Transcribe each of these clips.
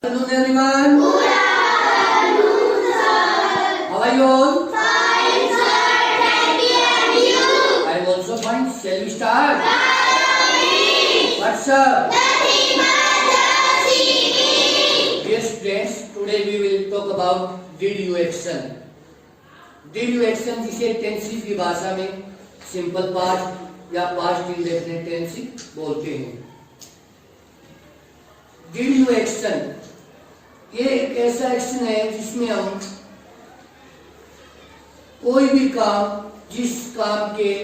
Afternoon, everyone. Good afternoon, sir. How are you all? Fine, sir. Thank you. And you? I am also fine. Shall we start? What's up? Nothing but singing. Dear students, today we will talk about did you action. Did you action जिसे tenses की भाषा में simple past या past indefinite tense बोलते हैं. Did you action ये एक ऐसा एक्शन है जिसमें हम कोई भी काम जिस काम के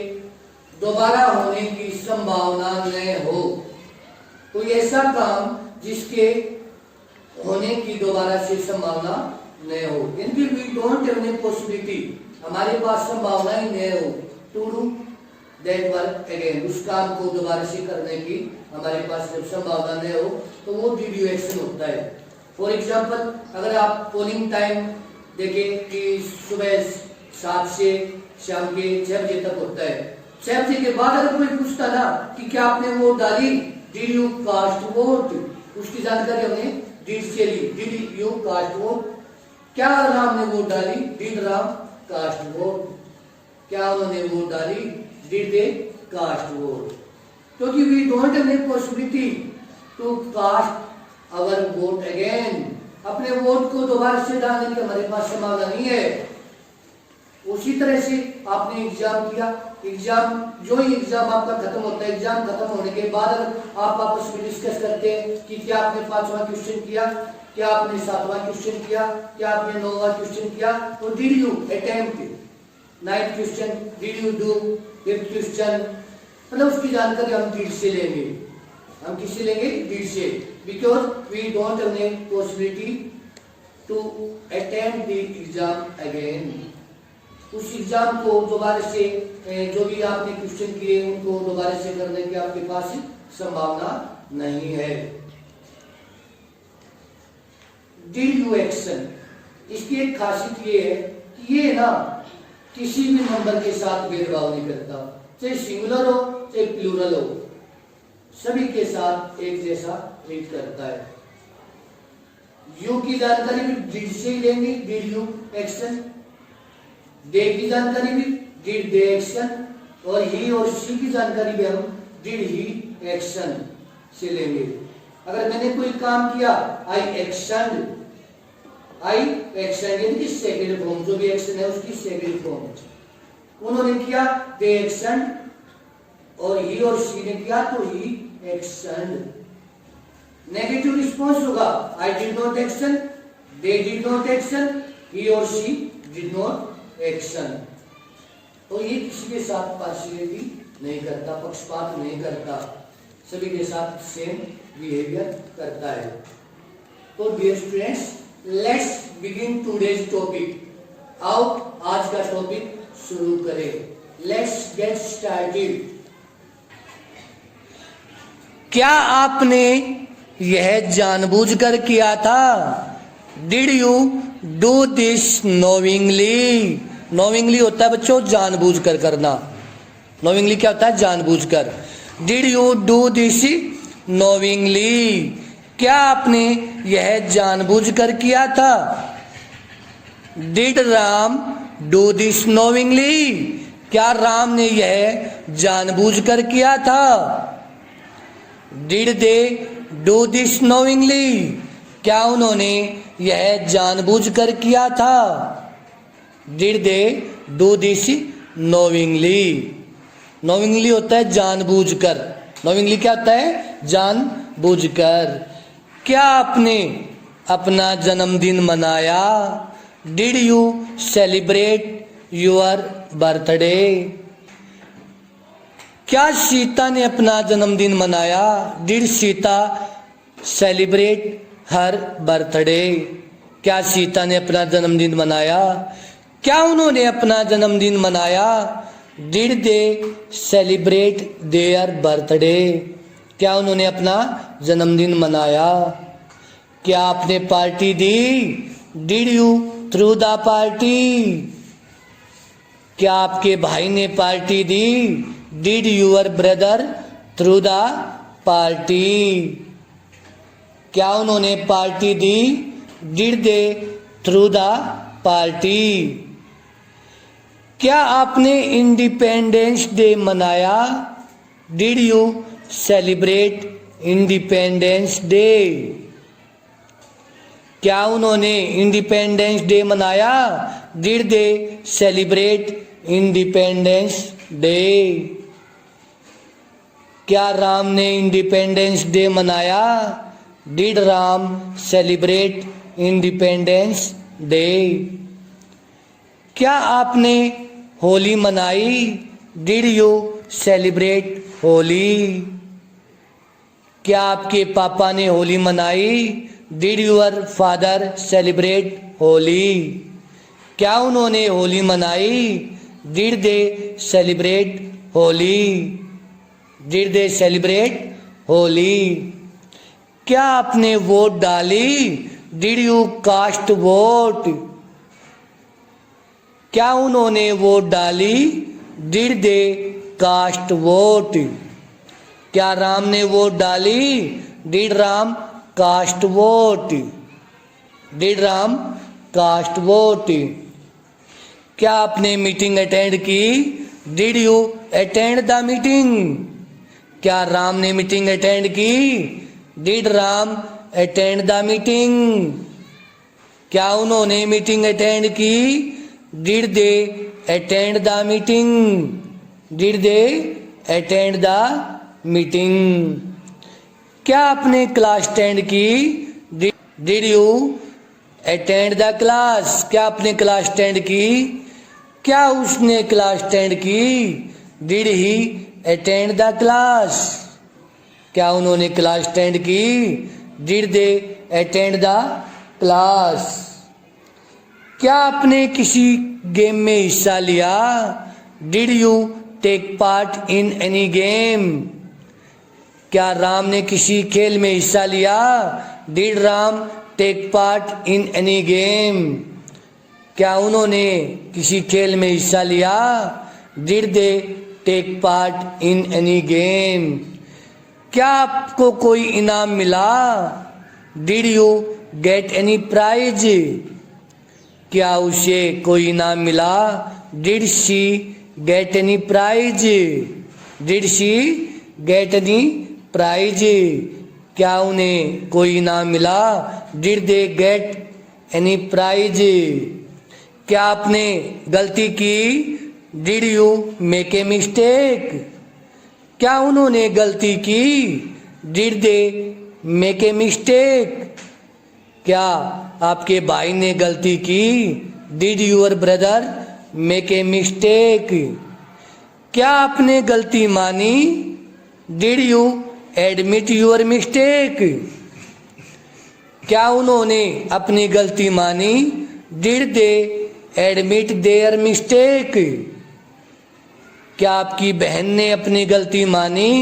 दोबारा होने की संभावना न हो, कोई ऐसा काम जिसके होने की दोबारा से संभावना न हो, यानी we don't have any possibility, हमारे पास संभावना ही न हो to do that work again, उस काम को दोबारा से करने की हमारे पास जब संभावना न हो तो वो डिड यू एक्शन होता है. फॉर एग्जाम्पल, अगर आप पोलिंग टाइम देखें कि सुबह 7 से शाम के 6 बजे तक होता है, 6 बजे के बाद अगर कोई पूछता ना कि क्या आपने वोट डाली, डिड यू कास्ट वोट, उसकी जानकारी हमने डिड से ली. डिड यू कास्ट वोट, क्या राम ने वोट डाली, डिड राम कास्ट वोट, क्या उन्होंने वोट डाली, डिड दे कास्ट वोट. क्योंकि we don't have any possibility to cast our vote again, अपने वोट को दोबारा से डालने की हमारे पास संभावना नहीं है. उसी तरह से आपने एग्जाम किया, एग्जाम जो ही एग्जाम आपका खत्म होता है, एग्जाम खत्म होने के बाद अगर आप आपस में डिस्कस करते हैं कि क्या आपने 5वां क्वेश्चन किया, क्या आपने 7वां क्वेश्चन किया, क्या आपने 9वां क्वेश्चन किया, तो did you attempt 9th question, did you do 5th question, मतलब उसकी जानकारी हम डिड से लेंगे. हम किससे लेंगे? डिड से, because we don't have any possibility to attempt the exam again. उस एग्जाम को दोबारा से जो भी आपने क्वेश्चन किए उनको दोबारा से करने की आपके पास संभावना नहीं है. डिड यू एक्शन, इसकी एक खासियत ये है कि ये ना किसी भी नंबर के साथ भेदभाव नहीं करता, चाहे सिंगुलर हो चाहे प्लूरल हो, सभी के साथ एक जैसा ट्रीट करता है. यू की जानकारी भी डिड से ही लेंगे, डिड यू एक्शन. दे की जानकारी भी डिड दे एक्शन, और ही और शी की जानकारी भी हम डिड ही एक्शन से लेंगे. अगर मैंने कोई काम किया, आई एक्शन, आई एक्शन यानी कि सेकंड फॉर्म, जो भी एक्शन है उसकी सेकंड फॉर्म. उन्होंने किया दे एक्शन, और ही और शी ने किया तो ही एक्शन. नेगेटिव रिस्पॉन्स होगा, I did not action, they did not action, he और शी डिड नॉट एक्शन. तो ये किसी के साथ पार्शियलिटी नहीं करता, पक्षपात नहीं करता, सभी के साथ सेम बिहेवियर करता है. तो dear students, let's begin today's topic. आओ आज का टॉपिक शुरू करें. Let's get started. क्या आपने यह जानबूझकर किया था? Did you do this knowingly. Knowingly होता है बच्चों जानबूझकर करना. नोविंगली क्या होता है? जानबूझकर. Did you do this knowingly, क्या आपने यह जानबूझकर किया था? Did Ram do this knowingly, क्या राम ने यह जानबूझकर किया था? Did they do this knowingly, क्या उन्होंने यह जानबूझकर किया था? Did they do this knowingly. Knowingly होता है जानबूझकर. नोविंगली क्या होता है? जानबूझकर. क्या आपने अपना जन्मदिन मनाया? Did you celebrate your birthday, क्या सीता ने अपना जन्मदिन मनाया? Did Sita celebrate her birthday, क्या सीता ने अपना जन्मदिन मनाया? क्या उन्होंने अपना जन्मदिन मनाया? Did they celebrate their birthday, क्या उन्होंने अपना जन्मदिन मनाया? क्या आपने पार्टी दी? Did you through the party, क्या आपके भाई ने पार्टी दी? Did your brother through the party, क्या उन्होंने पार्टी दी? Did they through the party? क्या आपने इंडिपेंडेंस डे मनाया? Did you celebrate independence day? क्या उन्होंने इंडिपेंडेंस डे मनाया? Did they celebrate independence day? क्या राम ने इंडिपेंडेंस डे मनाया? Did Ram celebrate independence day? क्या आपने होली मनाई? Did you celebrate Holi? क्या आपके पापा ने होली मनाई? Did your father celebrate Holi? क्या उन्होंने होली मनाई? Did they celebrate Holi? Did they celebrate Holi? क्या आपने वोट डाली? Did you cast vote? क्या उन्होंने वोट डाली? Did they cast vote? क्या राम ने वोट डाली? Did Ram cast vote? Did Ram cast vote? क्या आपने मीटिंग अटेंड की? Did you attend the meeting? क्या राम ने मीटिंग अटेंड की? Did Ram attend the meeting? क्या उन्होंने मीटिंग अटेंड की? Did they attend the meeting? Did they attend the meeting? क्या आपने क्लास अटेंड की? Did you attend the class? क्या आपने क्लास अटेंड की? क्या उसने क्लास अटेंड की? Did he attend the class? क्या उन्होंने क्लास अटेंड की? Did they attend the class? क्या आपने किसी गेम में हिस्सा लिया? Did you take part in any game? क्या राम ने किसी खेल में हिस्सा लिया? Did Ram take part in any game? क्या उन्होंने किसी खेल में हिस्सा लिया? Did they take part in any game? क्या आपको कोई इनाम मिला? Did you get any prize? क्या उसे कोई इनाम मिला? Did she get any prize? Did she get any prize? क्या उन्हें कोई इनाम मिला? Did they get any prize? क्या आपने गलती की? Did you make a mistake? क्या उन्होंने गलती की? Did they make a mistake? क्या आपके भाई ने गलती की? Did your brother make a mistake? क्या आपने गलती मानी? Did you admit your mistake? क्या उन्होंने अपनी गलती मानी? Did they admit their mistake? क्या आपकी बहन ने अपनी गलती मानी?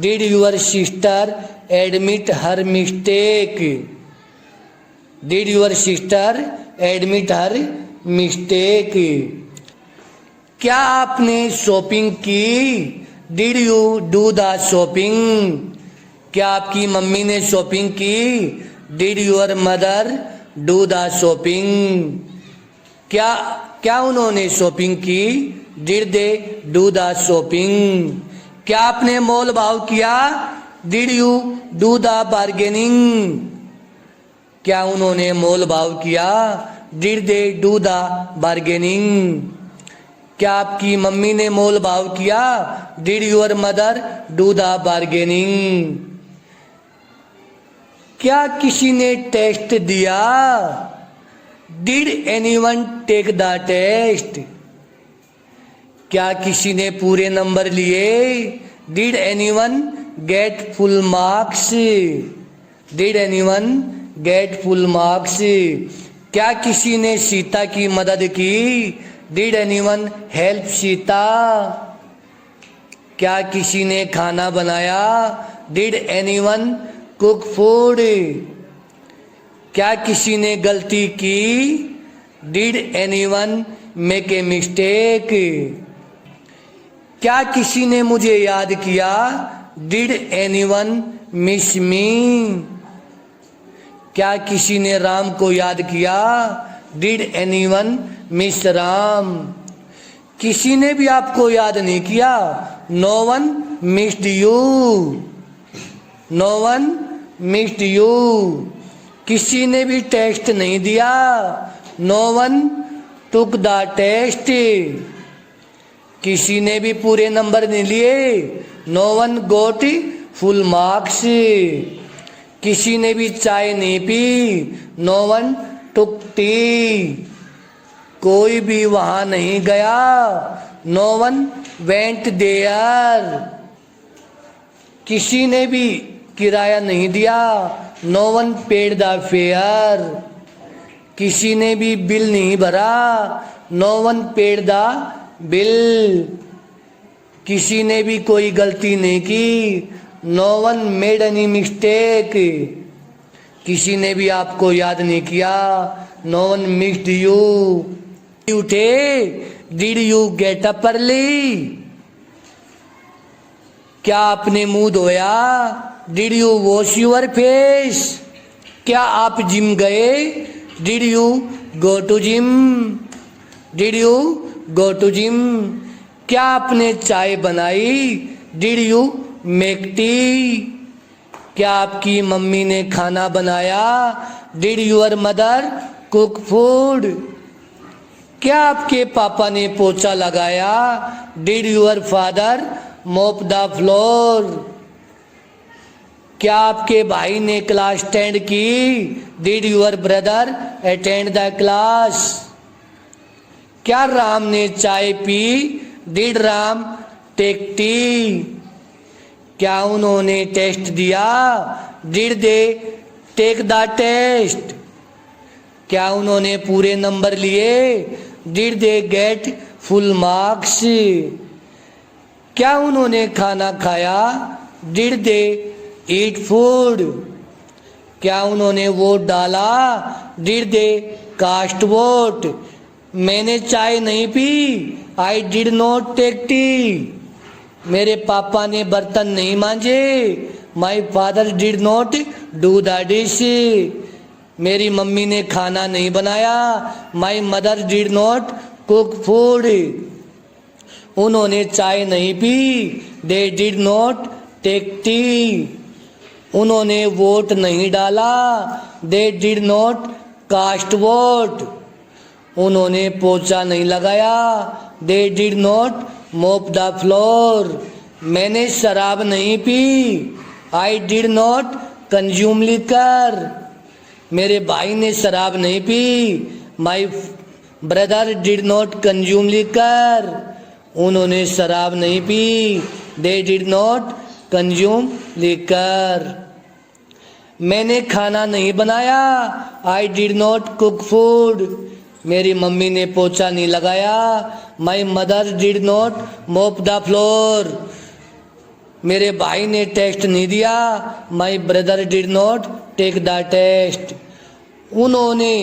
Did your sister admit her mistake? Did your sister admit her mistake? क्या आपने शॉपिंग की? Did you do the shopping? क्या आपकी मम्मी ने शॉपिंग की? Did your mother do the shopping? क्या उन्होंने शॉपिंग की? Did they do the shopping? क्या आपने मोल भाव किया? Did you do the bargaining? क्या उन्होंने मोल भाव किया? Did they do the bargaining? क्या आपकी मम्मी ने मोल भाव किया? Did your mother do the bargaining? क्या किसी ने टेस्ट दिया? Did anyone take the test? क्या किसी ने पूरे नंबर लिए? Did anyone get full marks? Did anyone get full marks? क्या किसी ने सीता की मदद की? Did anyone help Sita? क्या किसी ने खाना बनाया? Did anyone cook food? क्या किसी ने गलती की? Did anyone make a mistake? क्या किसी ने मुझे याद किया? Did anyone miss me? क्या किसी ने राम को याद किया? Did anyone miss Ram? किसी ने भी आपको याद नहीं किया। No one missed you. No one missed you. किसी ने भी टेस्ट नहीं दिया। No one took the test. किसी ने भी पूरे नंबर नहीं लिए। No one got full marks. किसी ने भी चाय नहीं पी। No one took tea. कोई भी वहां नहीं गया। No one went there. किसी ने भी किराया नहीं दिया। No one paid the fair. किसी ने भी बिल नहीं भरा। No one paid the bill. किसी ने भी कोई गलती नहीं की। No one made any mistake. किसी ने भी आपको याद नहीं किया। No one missed you. उठे? Did you get up early? क्या आपने मुंह धोया? Did you wash your face? क्या आप जिम गए? Did you go to gym? Did you go to gym? क्या आपने चाय बनाई? Did you make tea? क्या आपकी मम्मी ने खाना बनाया? Did your mother cook food? क्या आपके पापा ने पोछा लगाया? Did your father mop the floor? क्या आपके भाई ने क्लास अटेंड की? Did your brother attend the class? क्या राम ने चाय पी? Did Ram take tea? क्या उन्होंने टेस्ट दिया? Did they take the test? क्या उन्होंने पूरे नंबर लिए? Did they get full marks? क्या उन्होंने खाना खाया? Did they eat food? क्या उन्होंने वोट डाला? Did they cast vote? मैंने चाय नहीं पी। I did not take tea. मेरे पापा ने बर्तन नहीं मांजे। My father did not do the dish. मेरी मम्मी ने खाना नहीं बनाया। My mother did not cook food. उन्होंने चाय नहीं पी। They did not take tea. उन्होंने वोट नहीं डाला। They did not cast vote. उन्होंने पोछा नहीं लगाया। They did not mop the floor. मैंने शराब नहीं पी। I did not consume liquor. मेरे भाई ने शराब नहीं पी। My brother did not consume liquor. उन्होंने शराब नहीं पी। They did not consume liquor. मैंने खाना नहीं बनाया। I did not cook food. मेरी मम्मी ने पोछा नहीं लगाया। My mother did not mop the floor. मेरे भाई ने टेस्ट नहीं दिया। My brother did not take the test. उन्होंने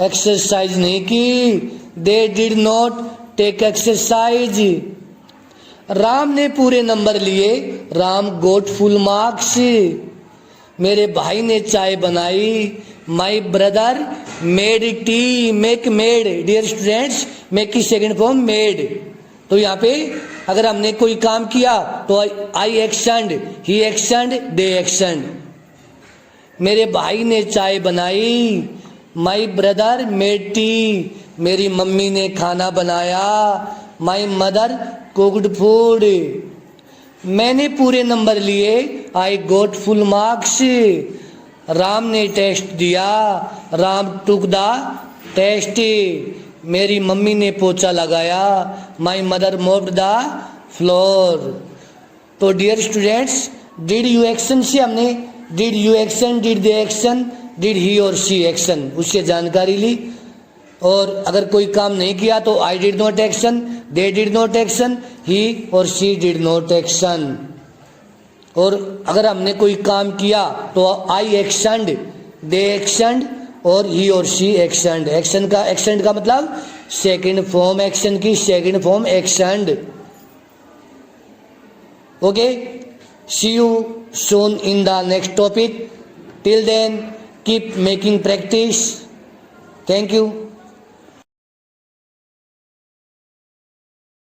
एक्सरसाइज नहीं की। They did not take exercise. Ram ने पूरे नंबर लिए। Ram got full marks. मेरे भाई ने चाय बनाई। My brother made tea. Make made. Dear students, make की सेकंड फॉर्म मेड। तो यहाँ पे अगर हमने कोई काम किया तो आई एक्शनड, ही एक्शनड, दे एक्शनड। मेरे भाई ने चाय बनाई। My brother made tea. मेरी मम्मी ने खाना बनाया। My mother cooked food. मैंने पूरे नंबर लिए। I got full marks. Ram ने टेस्ट दिया। Ram took the test. मेरी मम्मी ने पोछा लगाया। My mother mopped the floor. तो dear students, did you action से हमने did you action, did they action, did he और सी एक्शन, उससे जानकारी ली। और अगर कोई काम नहीं किया तो I did not action, they did not action, he और सी डिड नॉट एक्शन। और अगर हमने कोई काम किया तो आई एक्शनड, दे एक्शनड और ही और सी एक्शनड। एक्शन का मतलब सेकंड फॉर्म, एक्शन की second form actioned. Okay, see you soon in the next topic. Till then keep making practice. Thank you.